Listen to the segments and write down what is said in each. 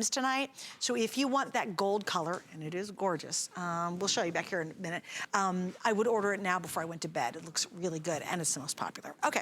tonight. So if you want that gold color, and it is gorgeous, we'll show you back here in a minute, I would order it now before I went to bed. It looks really good, and it's the most popular. Okay.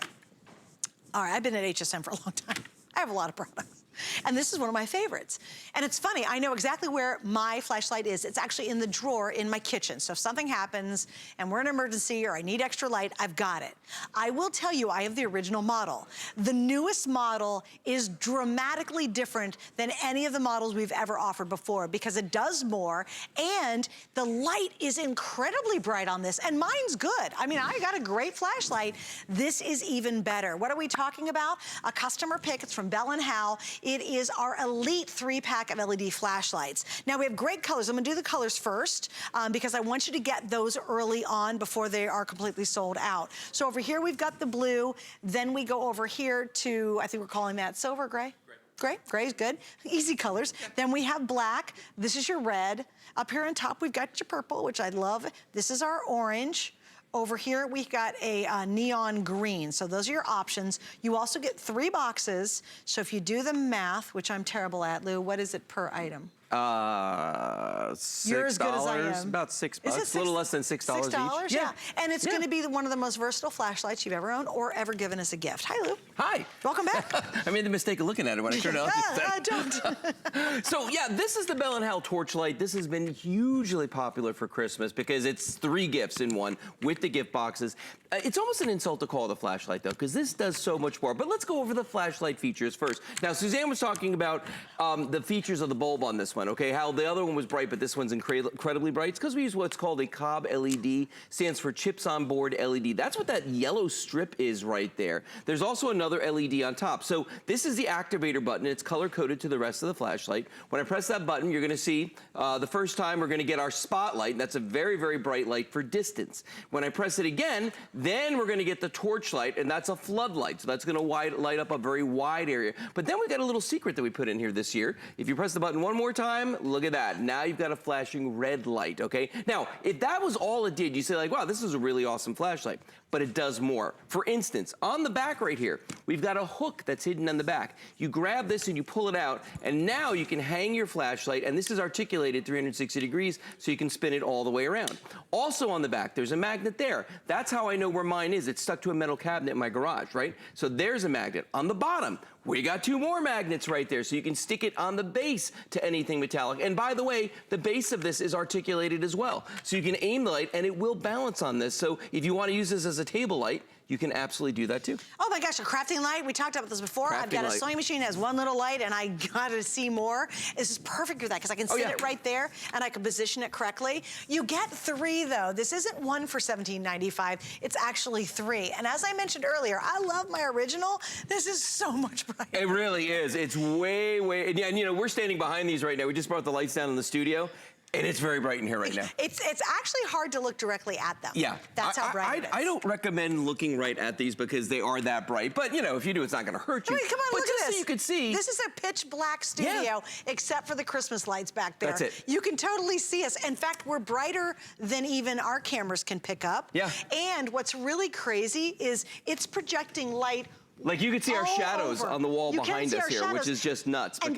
All right, I've been at HSN for a long time. I have a lot of products. And this is one of my favorites. And it's funny, I know exactly where my flashlight is. It's actually in the drawer in my kitchen. So if something happens and we're in an emergency or I need extra light, I've got it. I will tell you, I have the original model. The newest model is dramatically different than any of the models we've ever offered before because it does more and the light is incredibly bright on this and mine's good. I mean, I got a great flashlight. This is even better. What are we talking about? A customer pick, it's from Bell & Howell. It is our Elite 3-pack of LED flashlights. Now we have great colors. I'm gonna do the colors first because I want you to get those early on before they are completely sold out. So over here we've got the blue, then we go over here to, I think we're calling that silver, gray? Gray, gray's good, easy colors. Yeah. Then we have black, this is your red. Up here on top we've got your purple, which I love. This is our orange. Over here, we've got a neon green. So those are your options. You also get 3 boxes. So if you do the math, which I'm terrible at, Lou, what is it per item? $6. You're as good as I am. About $6. A little less than $6 $6 each. Yeah. And it's going to be one of the most versatile flashlights you've ever owned or ever given as a gift. Hi, Lou. Hi. Welcome back. I made the mistake of looking at it when I turned it on. I don't. So yeah, this is the Bell & Howell Torchlight. This has been hugely popular for Christmas because it's 3 gifts in one with the gift boxes. It's almost an insult to call it a flashlight though, because this does so much more. But let's go over the flashlight features first. Now, Suzanne was talking about the features of the bulb on this one, okay? How the other one was bright, but this one's incredibly bright. It's because we use what's called a COB LED, stands for Chips on Board LED. That's what that yellow strip is right there. There's also another LED on top. So this is the activator button. It's color-coded to the rest of the flashlight. When I press that button, you're gonna see the first time we're gonna get our spotlight, and that's a very, very bright light for distance. When I press it again, then we're gonna get the torchlight, and that's a floodlight. So that's gonna light up a very wide area. But then we got a little secret that we put in here this year. If you press the button one more time, look at that. Now you've got a flashing red light, okay? Now, if that was all it did, you say like, wow, this is a really awesome flashlight. But it does more. For instance, on the back right here, we've got a hook that's hidden on the back. You grab this and you pull it out, and now you can hang your flashlight, and this is articulated 360 degrees, so you can spin it all the way around. Also on the back, there's a magnet there. That's how I know where mine is. It's stuck to a metal cabinet in my garage, right? So there's a magnet. On the bottom, we got 2 more magnets right there, so you can stick it on the base to anything metallic. And by the way, the base of this is articulated as well. So you can aim the light, and it will balance on this. So if you want to use this as a table light, you can absolutely do that too. Oh my gosh, a crafting light. We talked about this before. I've got a sewing machine that has 1 little light and I gotta see more. This is perfect for that because I can sit it right there and I can position it correctly. You get 3 though. This isn't 1 for $17.95. It's actually 3. And as I mentioned earlier, I love my original. This is so much brighter. It really is. It's way, and you know, we're standing behind these right now. We just brought the lights down in the studio. And it's very bright in here right now. It's actually hard to look directly at them. Yeah. That's how bright it is. I don't recommend looking right at these because they are that bright. But, you know, if you do, it's not going to hurt you. I mean, come on, but look just at this. So you can see. This is a pitch black studio, except for the Christmas lights back there. That's it. You can totally see us. In fact, we're brighter than even our cameras can pick up. Yeah. And what's really crazy is it's projecting light like you can see our shadows on the wall behind us here, which is just nuts. And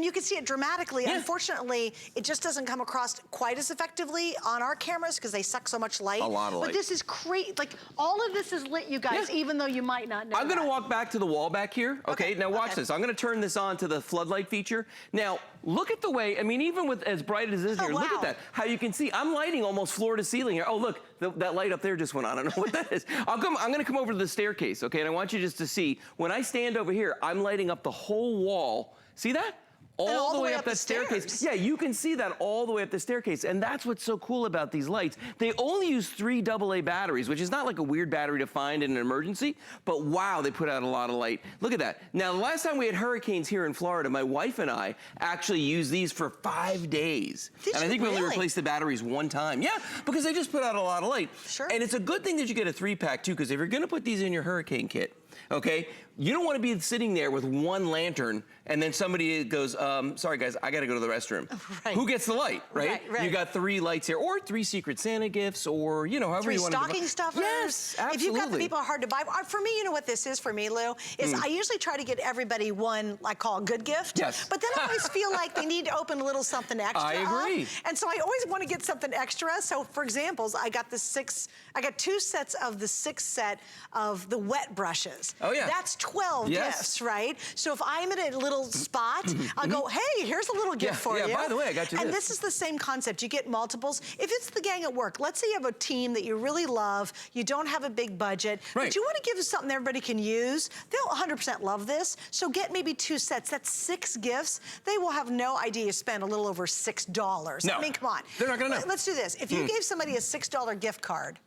you can see it dramatically. Yeah. Unfortunately, it just doesn't come across quite as effectively on our cameras because they suck so much light. A lot of light. But this is crazy. Like, all of this is lit, you guys, even though you might not know I'm gonna walk back to the wall back here, okay? Now watch this. I'm gonna turn this on to the floodlight feature. Now, look at the way, I mean, even with as bright as it is here, look at that. How you can see, I'm lighting almost floor to ceiling here. Oh, look, that light up there just went on. I don't know what that is. I'm gonna come over to the staircase, okay? And I want you just to see, when I stand over here, I'm lighting up the whole wall. See that? All the way up that staircase. Yeah, you can see that all the way up the staircase. And that's what's so cool about these lights. They only use 3 AA batteries, which is not like a weird battery to find in an emergency, but wow, they put out a lot of light. Look at that. Now, the last time we had hurricanes here in Florida, my wife and I actually used these for 5 days. And I think we only replaced the batteries 1 time. Yeah, because they just put out a lot of light. Sure. And it's a good thing that you get a 3-pack too, because if you're gonna put these in your hurricane kit, okay? You don't want to be sitting there with one lantern and then somebody goes, sorry guys, I gotta go to the restroom. Right. Who gets the light, right? Right. You got 3 lights here, or 3 Secret Santa gifts, or however 3 you want to stocking stuffers. Yes, absolutely. If you've got the people hard to buy. For me, you know what this is for me, Lou? Is I usually try to get everybody one, I call a good gift. Yes. But then I always feel like they need to open a little something extra. I agree. And so I always want to get something extra. So for examples, I got 2 sets of the 6 set of the wet brushes. Oh yeah. That's 12 gifts, right? So if I'm at a little spot, I'll go, hey, here's a little gift for you. Yeah, by the way, I got you and this. this is the same concept. You get multiples. If it's the gang at work, let's say you have a team that you really love, you don't have a big budget, but you want to give them something everybody can use, they'll 100% love this. So get maybe 2 sets. That's 6 gifts. They will have no idea you spent a little over $6. No. I mean, come on. They're not gonna know. Let's do this. If you gave somebody a $6 gift card,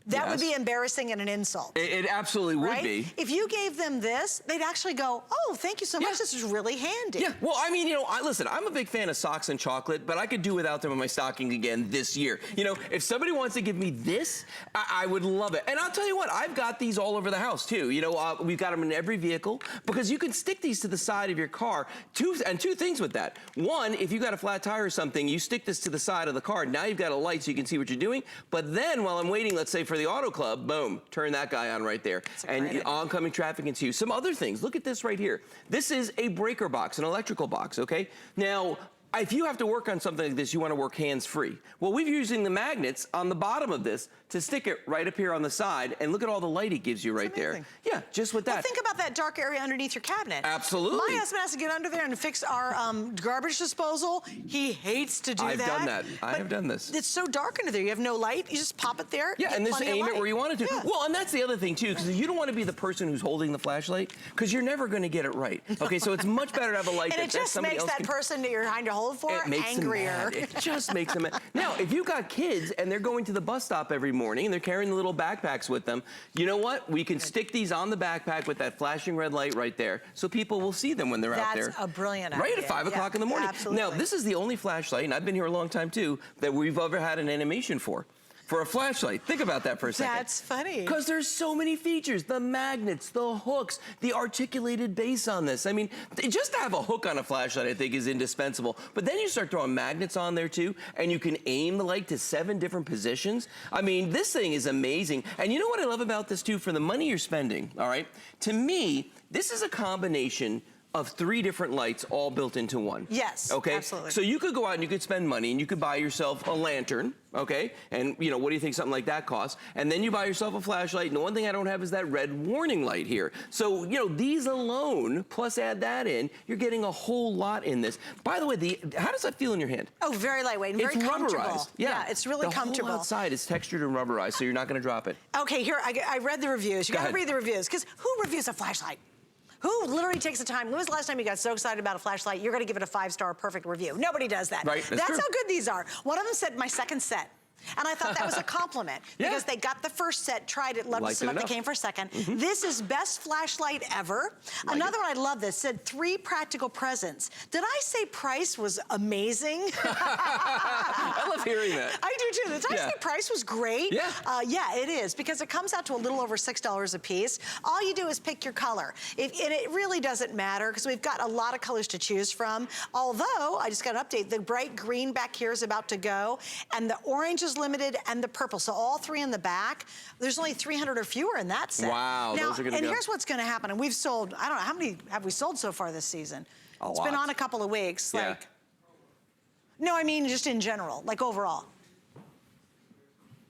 that would be embarrassing and an insult. It absolutely would be. If you gave them this, they'd actually go, oh, thank you so much. This is really handy. Yeah, well, I mean, listen, I'm a big fan of socks and chocolate, but I could do without them in my stocking again this year. If somebody wants to give me this, I would love it. And I'll tell you what, I've got these all over the house too. We've got them in every vehicle because you can stick these to the side of your car. Two things with that. One, if you got a flat tire or something, you stick this to the side of the car. Now you've got a light so you can see what you're doing. But then while I'm waiting, let's say for the auto club, boom, turn that guy on right there. And oncoming traffic can see you. Some other things, look at this right here. This is a breaker box, an electrical box, okay? Now, if you have to work on something like this, you want to work hands-free. Well, we're using the magnets on the bottom of this to stick it right up here on the side, and look at all the light it gives you right there. Yeah, just with that. Well, think about that dark area underneath your cabinet. Absolutely. My husband has to get under there and fix our garbage disposal. He hates to do that. I've done that. I have done this. It's so dark under there. You have no light. You just pop it there. Yeah, and just aim it where you want it to. Yeah. Well, and that's the other thing, too, because you don't want to be the person who's holding the flashlight, because you're never going to get it right. Okay, so it's much better to have a light and that it just somebody makes else that person that you're trying to hold for angrier. It just makes them mad. Now, if you've got kids and they're going to the bus stop every morning and they're carrying the little backpacks with them, you know what? We can stick these on the backpack with that flashing red light right there, so people will see them when they're out there. That's a brilliant idea. Right at 5 o'clock in the morning. Absolutely. Now, this is the only flashlight, and I've been here a long time too, that we've ever had an animation for a flashlight. Think about that for a second. That's funny. Because there's so many features. The magnets, the hooks, the articulated base on this. I mean, just to have a hook on a flashlight, I think, is indispensable. But then you start throwing magnets on there, too, and you can aim the light to 7 different positions. I mean, this thing is amazing. And you know what I love about this, too? For the money you're spending, all right? To me, this is a combination of 3 different lights all built into one. Yes, okay? absolutely. So you could go out and you could spend money and you could buy yourself a lantern, okay? And what do you think something like that costs? And then you buy yourself a flashlight, and the one thing I don't have is that red warning light here. So, these alone, plus add that in, you're getting a whole lot in this. By the way, how does that feel in your hand? Oh, very lightweight and very comfortable. Rubberized. Yeah, it's really comfortable. The whole outside is textured and rubberized, so you're not gonna drop it. Okay, here, I read the reviews. You gotta read the reviews, because who reviews a flashlight? Who literally takes the time? When was the last time you got so excited about a flashlight, you're gonna give it a 5-star perfect review? Nobody does that. Right, that's true. how good these are. One of them said, my second set. And I thought that was a compliment because they got the first set, tried it, loved it so much, they came for a second. This is best flashlight ever. Another one, I love this, said 3 practical presents. Did I say price was amazing? I love hearing that. I do too. Did I say price was great? Yeah. Yeah, it is, because it comes out to a little over $6 a piece. All you do is pick your color. And it really doesn't matter because we've got a lot of colors to choose from. Although, I just got an update, the bright green back here is about to go, and the orange is limited, and the purple. So all 3 in the back. There's only 300 or fewer in that set. Wow, now, those are gonna and go. here's what's gonna happen, and we've sold, I don't know, how many have we sold so far this season? It's been on a couple of weeks. Yeah. No, I mean just in general, like overall.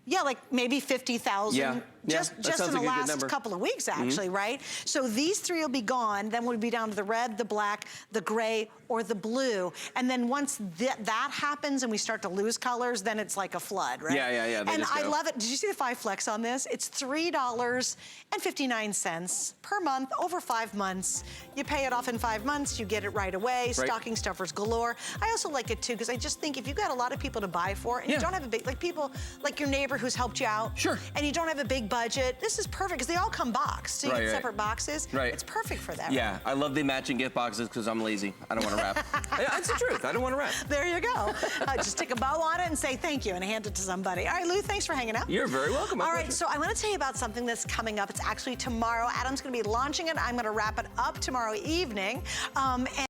Yeah, like maybe 50,000. Yeah. Just in the last couple of weeks, actually, right? So these 3 will be gone. Then we'll be down to the red, the black, the gray, or the blue. And then once that happens and we start to lose colors, then it's like a flood, right? Yeah. And I love it. Did you see the 5 flex on this? It's $3.59 per month over 5 months. You pay it off in 5 months. You get it right away. Stocking stuffers galore. I also like it too because I just think if you've got a lot of people to buy for and you don't have a big, like people, like your neighbor who's helped you out. Sure. And you don't have a big budget budget. This is perfect because they all come boxed. So you get separate boxes. Right. It's perfect for that. Yeah, I love the matching gift boxes because I'm lazy. I don't want to wrap. That's the truth. I don't want to wrap. There you go. Just stick a bow on it and say thank you and hand it to somebody. All right, Lou, thanks for hanging out. You're very welcome. All right, so I want to tell you about something that's coming up. It's actually tomorrow. Adam's going to be launching it. I'm going to wrap it up tomorrow evening.